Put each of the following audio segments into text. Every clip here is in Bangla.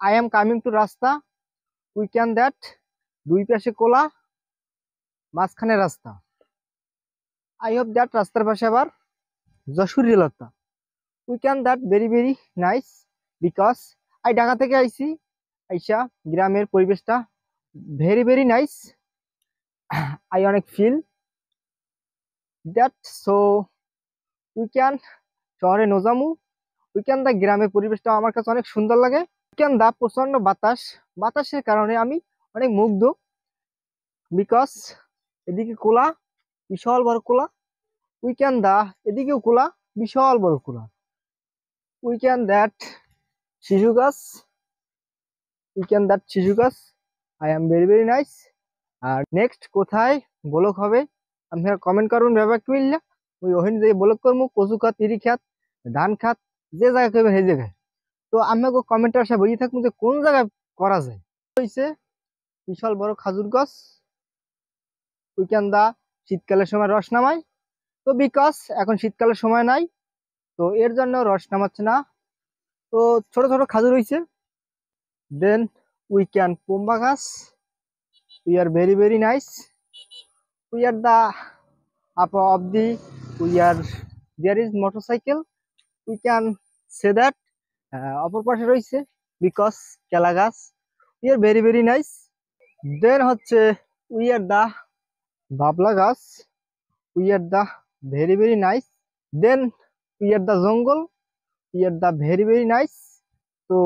আই এম কামিং টু রাস্তা, উই ক্যান দ্যাট, দুই পাশে কোলা, মাঝখানে রাস্তা। আই হোপ দ্যাট রাস্তার পাশে আবার যশোর রেলতা। We can that very very nice, because I Dhaka থেকে আইছি, আইসা গ্রামের পরিবেশটা ভেরি ভেরি নাইস। আই অনেক feel that, so we can শহরে নোজামু, উই ক্যান দা গ্রামের পরিবেশটা আমার কাছে অনেক সুন্দর লাগে। উই ক্যান দা প্রচন্ড বাতাস, বাতাসের কারণে আমি অনেক মুগ্ধ, বিকজ এদিকে কোলা, বিশাল বড় কোলা। উই ক্যান দা, এদিকেও কোলা, বিশাল বড় কোলা। উই ক্যান দ্যাট শিশু গাছ, উই ক্যান দ্যাট শিশু গাছ। I am very very nice. আর নেক্সট কোথায় ব্লগ হবে আপনারা কমেন্ট করুন ব্যাপার কি বললা, ওই ওখানে যে ব্লগ করবো কচু খাত, ইরি খাত, ধান খাত, যে জায়গায় করবেন সেই জায়গায়। তো আমাকে কমেন্টের আশা বুঝে থাকবো যে কোন জায়গায় করা যায়। হয়েছে বিশাল বড় খাজুর গাছ, উই ক্যান দা শীতকালের সময় রস নামায়, তো বিকজ এখন শীতকালের সময় নাই, তো এর জন্য রস নামাচ্ছে না, তো ছোট ছোট খাজুর হয়েছে। দেন উই ক্যান পোম্বা গাছ, we are very very nice. We are the up of the, we are, there is motorcycle, we can say that. অপর পাশে রয়েছে বিকজ কেলা গাছ, we are very very nice. Then হচ্ছে উই আর দা বাবলা গাছ, we are the very very nice. Then we are the jungle, we are the very very nice. তো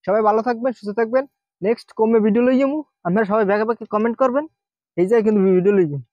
সবাই ভালো থাকবেন, সুস্থ থাকবেন। নেক্সট কমে ভিডিও লই যাবো, আপনারা সবাই ব্যাকে ব্যাকে কমেন্ট করবেন, এই জায়গায় কিন্তু ভিডিও লই যাবো।